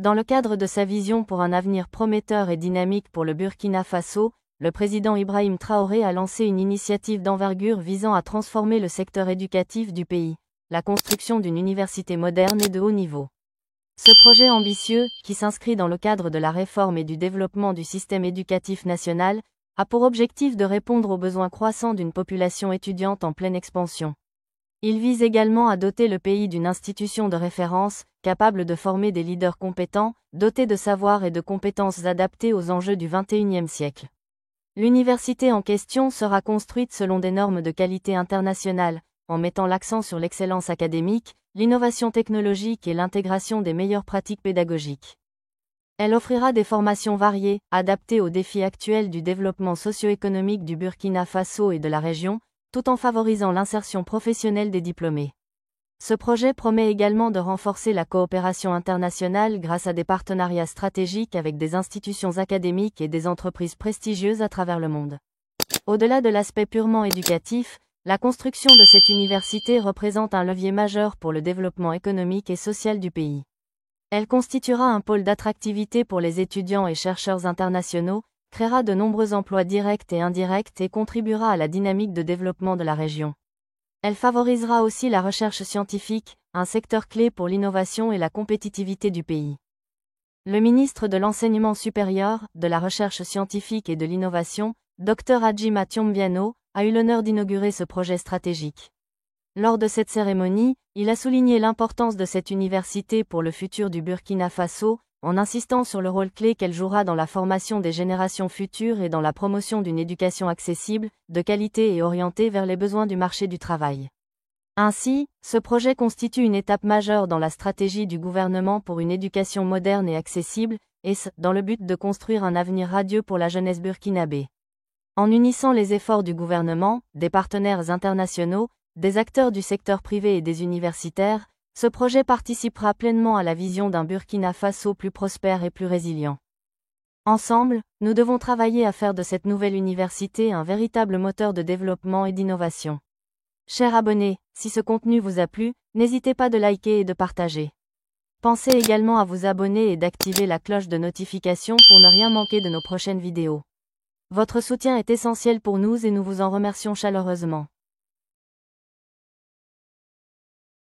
Dans le cadre de sa vision pour un avenir prometteur et dynamique pour le Burkina Faso, le président Ibrahim Traoré a lancé une initiative d'envergure visant à transformer le secteur éducatif du pays, la construction d'une université moderne et de haut niveau. Ce projet ambitieux, qui s'inscrit dans le cadre de la réforme et du développement du système éducatif national, a pour objectif de répondre aux besoins croissants d'une population étudiante en pleine expansion. Il vise également à doter le pays d'une institution de référence, capable de former des leaders compétents, dotés de savoirs et de compétences adaptées aux enjeux du XXIe siècle. L'université en question sera construite selon des normes de qualité internationale, en mettant l'accent sur l'excellence académique, l'innovation technologique et l'intégration des meilleures pratiques pédagogiques. Elle offrira des formations variées, adaptées aux défis actuels du développement socio-économique du Burkina Faso et de la région, tout en favorisant l'insertion professionnelle des diplômés. Ce projet promet également de renforcer la coopération internationale grâce à des partenariats stratégiques avec des institutions académiques et des entreprises prestigieuses à travers le monde. Au-delà de l'aspect purement éducatif, la construction de cette université représente un levier majeur pour le développement économique et social du pays. Elle constituera un pôle d'attractivité pour les étudiants et chercheurs internationaux, créera de nombreux emplois directs et indirects et contribuera à la dynamique de développement de la région. Elle favorisera aussi la recherche scientifique, un secteur clé pour l'innovation et la compétitivité du pays. Le ministre de l'Enseignement supérieur, de la Recherche scientifique et de l'Innovation, Dr Hadjima Thiombiano, a eu l'honneur d'inaugurer ce projet stratégique. Lors de cette cérémonie, il a souligné l'importance de cette université pour le futur du Burkina Faso, en insistant sur le rôle clé qu'elle jouera dans la formation des générations futures et dans la promotion d'une éducation accessible, de qualité et orientée vers les besoins du marché du travail. Ainsi, ce projet constitue une étape majeure dans la stratégie du gouvernement pour une éducation moderne et accessible, et ce, dans le but de construire un avenir radieux pour la jeunesse burkinabé. En unissant les efforts du gouvernement, des partenaires internationaux, des acteurs du secteur privé et des universitaires, ce projet participera pleinement à la vision d'un Burkina Faso plus prospère et plus résilient. Ensemble, nous devons travailler à faire de cette nouvelle université un véritable moteur de développement et d'innovation. Chers abonnés, si ce contenu vous a plu, n'hésitez pas de liker et de partager. Pensez également à vous abonner et d'activer la cloche de notification pour ne rien manquer de nos prochaines vidéos. Votre soutien est essentiel pour nous et nous vous en remercions chaleureusement.